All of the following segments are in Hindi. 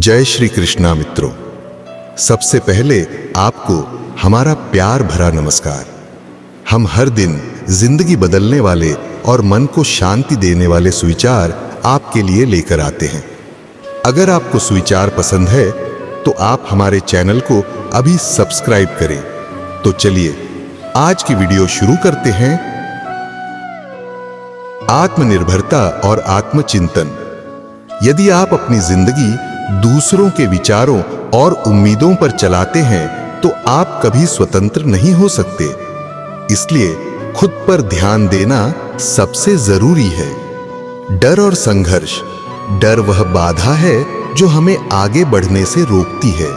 जय श्री कृष्णा मित्रों। सबसे पहले आपको हमारा प्यार भरा नमस्कार। हम हर दिन जिंदगी बदलने वाले और मन को शांति देने वाले सुविचार आपके लिए लेकर आते हैं। अगर आपको सुविचार पसंद है तो आप हमारे चैनल को अभी सब्सक्राइब करें। तो चलिए आज की वीडियो शुरू करते हैं। आत्मनिर्भरता और आत्मचिंतन। यदि आप अपनी जिंदगी दूसरों के विचारों और उम्मीदों पर चलाते हैं तो आप कभी स्वतंत्र नहीं हो सकते। इसलिए खुद पर ध्यान देना सबसे जरूरी है। डर और संघर्ष। डर वह बाधा है जो हमें आगे बढ़ने से रोकती है।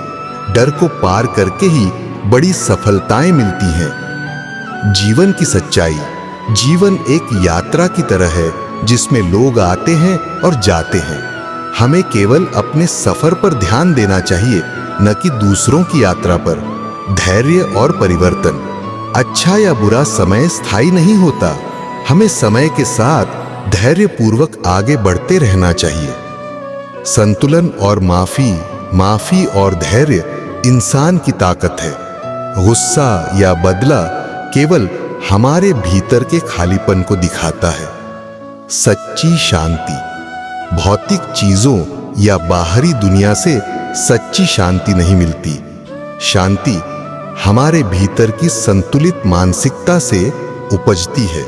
डर को पार करके ही बड़ी सफलताएं मिलती हैं। जीवन की सच्चाई। जीवन एक यात्रा की तरह है जिसमें लोग आते हैं और जाते हैं। हमें केवल अपने सफर पर ध्यान देना चाहिए, न कि दूसरों की यात्रा पर। धैर्य और परिवर्तन। अच्छा या बुरा समय स्थायी नहीं होता। हमें समय के साथ धैर्यपूर्वक आगे बढ़ते रहना चाहिए। संतुलन और माफी। माफी और धैर्य इंसान की ताकत है। गुस्सा या बदला केवल हमारे भीतर के खालीपन को दिखाता है। सच्ची शांति। भौतिक चीजों या बाहरी दुनिया से सच्ची शांति नहीं मिलती। शांति हमारे भीतर की संतुलित मानसिकता से उपजती है।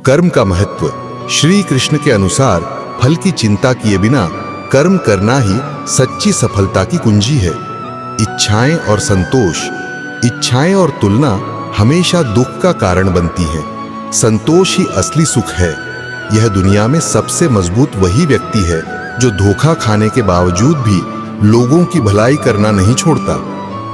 कर्म का महत्व। श्री कृष्ण के अनुसार फल की चिंता किए बिना कर्म करना ही सच्ची सफलता की कुंजी है। इच्छाएं और संतोष। इच्छाएं और तुलना हमेशा दुख का कारण बनती हैं। संतोष ही असली सुख है। यह दुनिया में सबसे मजबूत वही व्यक्ति है जो धोखा खाने के बावजूद भी लोगों की भलाई करना नहीं छोड़ता।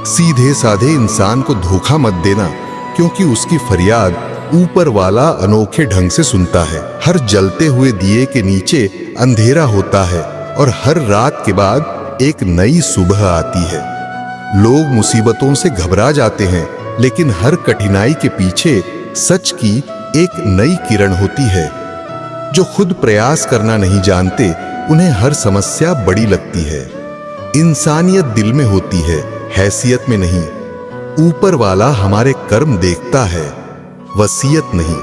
सीधे साधे इंसान को धोखा मत देना, क्योंकि उसकी फरियाद ऊपर वाला अनोखे ढंग से सुनता है। हर जलते हुए दिए के नीचे अंधेरा होता है और हर रात के बाद एक नई सुबह आती है। लोग मुसीबतों से घबरा जाते हैं, लेकिन हर कठिनाई के पीछे सच की एक नई किरण होती है। जो खुद प्रयास करना नहीं जानते, उन्हें हर समस्या बड़ी लगती है। इंसानियत दिल में होती है, हैसियत में नहीं। ऊपर वाला हमारे कर्म देखता है, वसीयत नहीं।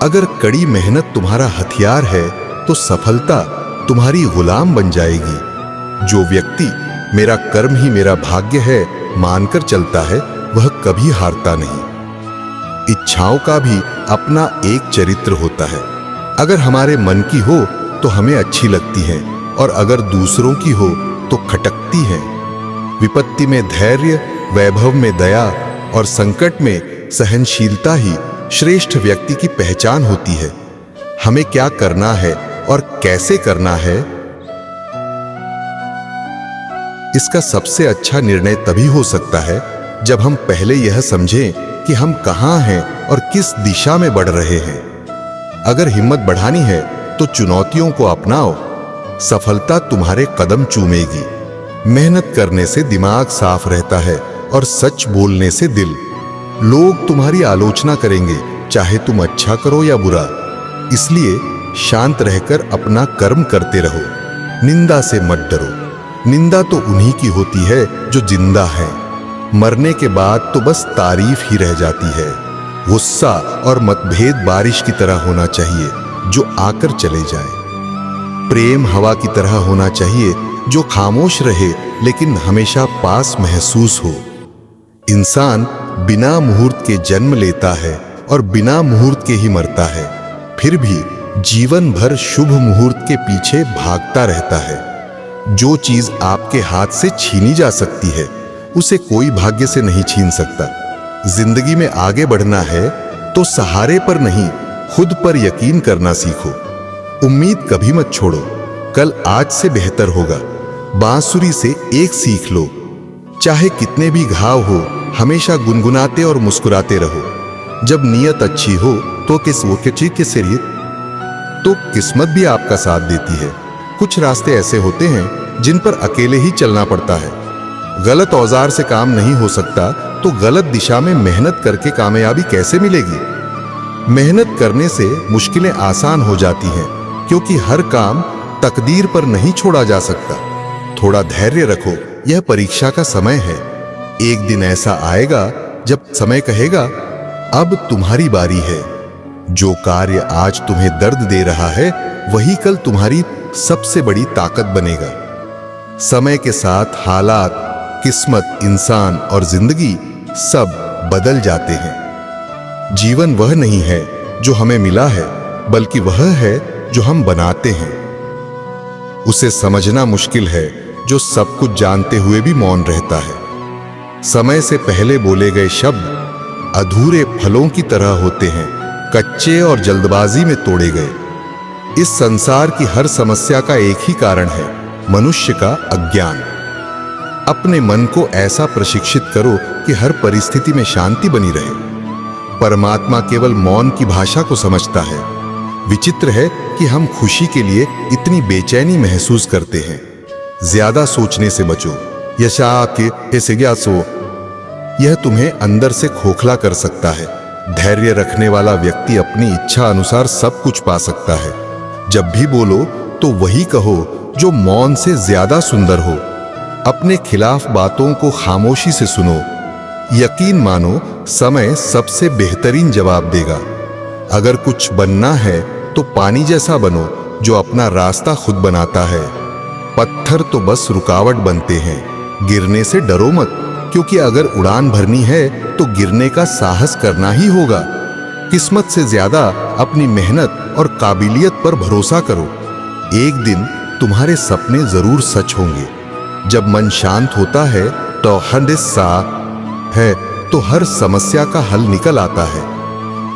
अगर कड़ी मेहनत तुम्हारा हथियार है तो सफलता तुम्हारी गुलाम बन जाएगी। जो व्यक्ति मेरा कर्म ही मेरा भाग्य है मानकर चलता है, वह कभी हारता नहीं। इच्छाओं का भी अपना एक चरित्र होता है। अगर हमारे मन की हो तो हमें अच्छी लगती है, और अगर दूसरों की हो तो खटकती है। विपत्ति में धैर्य, वैभव में दया और संकट में सहनशीलता ही श्रेष्ठ व्यक्ति की पहचान होती है। हमें क्या करना है और कैसे करना है, इसका सबसे अच्छा निर्णय तभी हो सकता है जब हम पहले यह समझें कि हम कहां हैं और किस दिशा में बढ़ रहे हैं। अगर हिम्मत बढ़ानी है तो चुनौतियों को अपनाओ। सफलता तुम्हारे कदम चूमेगी। मेहनत करने से दिमाग साफ रहता है और सच बोलने से दिल। लोग तुम्हारी आलोचना करेंगे, चाहे तुम अच्छा करो या बुरा। इसलिए शांत रहकर अपना कर्म करते रहो। निंदा से मत डरो। निंदा तो उन्हीं की होती है जो जिंदा है। मरने के बाद तो बस तारीफ ही रह जाती है। गुस्सा और मतभेद बारिश की तरह होना चाहिए जो आकर चले जाए। प्रेम हवा की तरह होना चाहिए जो खामोश रहे लेकिन हमेशा पास महसूस हो। इंसान बिना मुहूर्त के जन्म लेता है और बिना मुहूर्त के ही मरता है, फिर भी जीवन भर शुभ मुहूर्त के पीछे भागता रहता है। जो चीज आपके हाथ से छीनी जा सकती है, उसे कोई भाग्य से नहीं छीन सकता। जिंदगी में आगे बढ़ना है तो सहारे पर नहीं, खुद पर यकीन करना सीखो। उम्मीद कभी मत छोड़ो, कल आज से बेहतर होगा। बांसुरी से एक सीख लो। चाहे कितने भी घाव हो, हमेशा गुनगुनाते और मुस्कुराते रहो। जब नीयत अच्छी हो तो किस्मत भी आपका साथ देती है। कुछ रास्ते ऐसे होते हैं जिन पर अकेले ही चलना पड़ता है। गलत औजार से काम नहीं हो सकता, तो गलत दिशा में मेहनत करके कामयाबी कैसे मिलेगी। मेहनत करने से मुश्किलें आसान हो जाती हैं, क्योंकि हर काम तकदीर पर नहीं छोड़ा जा सकता। थोड़ा धैर्य रखो, यह परीक्षा का समय है। एक दिन ऐसा आएगा जब समय कहेगा अब तुम्हारी बारी है। जो कार्य आज तुम्हें दर्द दे रहा है वही कल तुम्हारी सबसे बड़ी ताकत बनेगा। समय के साथ हालात, किस्मत, इंसान और जिंदगी सब बदल जाते हैं। जीवन वह नहीं है जो हमें मिला है, बल्कि वह है जो हम बनाते हैं। उसे समझना मुश्किल है जो सब कुछ जानते हुए भी मौन रहता है। समय से पहले बोले गए शब्द अधूरे फलों की तरह होते हैं, कच्चे और जल्दबाजी में तोड़े गए। इस संसार की हर समस्या का एक ही कारण है, मनुष्य का अज्ञान। अपने मन को ऐसा प्रशिक्षित करो कि हर परिस्थिति में शांति बनी रहे। परमात्मा केवल मौन की भाषा को समझता है। विचित्र है कि हम खुशी के लिए इतनी बेचैनी महसूस करते हैं। ज्यादा सोचने से बचो। यशा आपके ऐसे ज्ञासो, यह तुम्हें अंदर से खोखला कर सकता है। धैर्य रखने वाला व्यक्ति अपनी इच्छा अनुसार सब कुछ पा सकता है। जब भी बोलो तो वही कहो जो मौन से ज्यादा सुंदर हो। अपने खिलाफ बातों को खामोशी से सुनो। यकीन मानो, समय सबसे बेहतरीन जवाब देगा। अगर कुछ बनना है तो पानी जैसा बनो जो अपना रास्ता खुद बनाता है। पत्थर तो बस रुकावट बनते हैं। गिरने से डरो मत, क्योंकि अगर उड़ान भरनी है तो गिरने का साहस करना ही होगा। किस्मत से ज्यादा अपनी मेहनत और काबिलियत पर भरोसा करो। एक दिन तुम्हारे सपने जरूर सच होंगे। जब मन शांत होता है तो हंदिसा है तो हर समस्या का हल निकल आता है।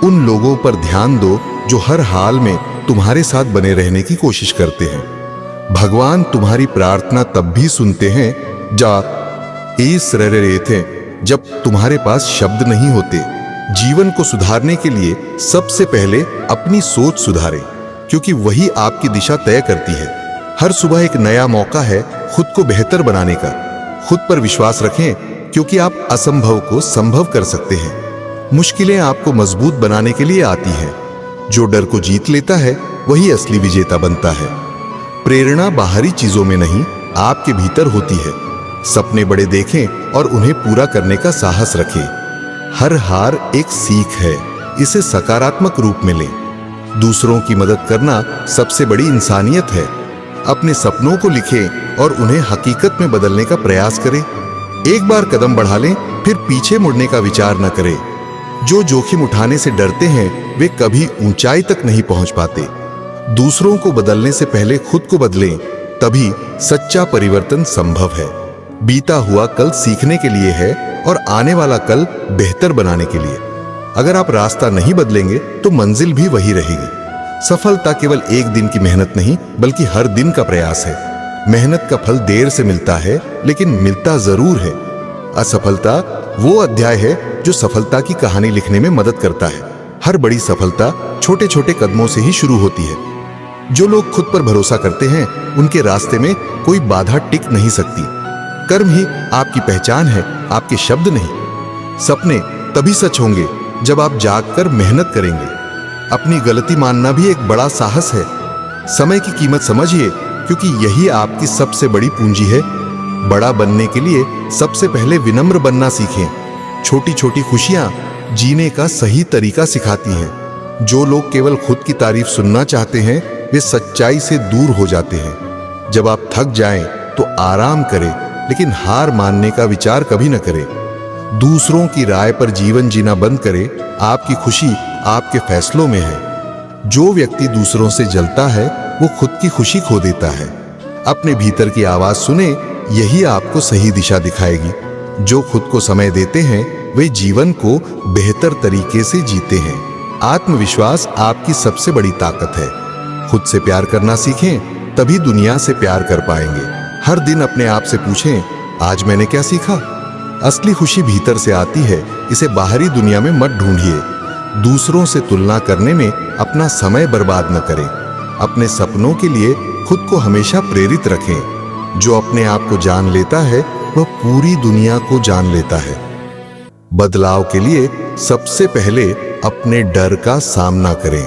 उन लोगों पर ध्यान दो जो हर हाल में तुम्हारे साथ बने रहने की कोशिश करते हैं। भगवान तुम्हारी प्रार्थना तब भी सुनते हैं जब तुम्हारे पास शब्द नहीं होते। जीवन को सुधारने के लिए सबसे पहले अपनी सोच सुधारें, क्योंकि वही आपकी दिशा तय करती है। हर सुबह एक नया मौका है खुद को बेहतर बनाने का। खुद पर विश्वास रखें, क्योंकि आप असंभव को संभव कर सकते हैं। मुश्किलें आपको मजबूत बनाने के लिए आती हैं। जो डर को जीत लेता है वही असली विजेता बनता है। प्रेरणा बाहरी चीजों में नहीं, आपके भीतर होती है। सपने बड़े देखें और उन्हें पूरा करने का साहस रखें। हर हार एक सीख है, इसे सकारात्मक रूप में लें। दूसरों की मदद करना सबसे बड़ी इंसानियत है। अपने सपनों को लिखें और उन्हें हकीकत में बदलने का प्रयास करें। एक बार कदम बढ़ा लें, फिर पीछे मुड़ने का विचार न करें। जो जोखिम उठाने से डरते हैं वे कभी ऊंचाई तक नहीं पहुंच पाते। दूसरों को बदलने से पहले खुद को बदलें, तभी सच्चा परिवर्तन संभव है। बीता हुआ कल सीखने के लिए है और आने वाला कल बेहतर बनाने के लिए। अगर आप रास्ता नहीं बदलेंगे तो मंजिल भी वही रहेगी। सफलता केवल एक दिन की मेहनत नहीं, बल्कि हर दिन का प्रयास है। मेहनत का फल देर से मिलता है, लेकिन मिलता जरूर है। असफलता वो अध्याय है जो सफलता की कहानी लिखने में मदद करता है। हर बड़ी सफलता छोटे छोटे कदमों से ही शुरू होती है। जो लोग खुद पर भरोसा करते हैं उनके रास्ते में कोई बाधा टिक नहीं सकती। कर्म ही आपकी पहचान है, आपके शब्द नहीं। सपने तभी सच होंगे जब आप जागकर मेहनत करेंगे। अपनी गलती मानना भी एक बड़ा साहस है। समय की कीमत समझिए, क्योंकि यही आपकी सबसे बड़ी पूंजी है। बड़ा बनने के लिए सबसे पहले विनम्र बनना सीखें। छोटी छोटी खुशियां जीने का सही तरीका सिखाती हैं। जो लोग केवल खुद की तारीफ सुनना चाहते हैं वे सच्चाई से दूर हो जाते हैं। जब आप थक जाएं तो आराम करें, लेकिन हार मानने का विचार कभी न करें। दूसरों की राय पर जीवन जीना बंद करें। आपकी खुशी आपके फैसलों में है। जो व्यक्ति दूसरों से जलता है वो खुद की खुशी खो देता है। अपने भीतर की आवाज सुने, यही आपको सही दिशा दिखाएगी। जो खुद को समय देते हैं वे जीवन को बेहतर तरीके से जीते हैं। आत्मविश्वास आपकी सबसे बड़ी ताकत है। खुद से प्यार करना सीखें, तभी दुनिया से प्यार कर पाएंगे। हर दिन अपने आप से पूछें, आज मैंने क्या सीखा? असली खुशी भीतर से आती है, इसे बाहरी दुनिया में मत ढूंढिए। दूसरों से तुलना करने में अपना समय बर्बाद न करें। अपने सपनों के लिए खुद को हमेशा प्रेरित रखें। जो अपने आप को जान लेता है वह पूरी दुनिया को जान लेता है। बदलाव के लिए सबसे पहले अपने डर का सामना करें।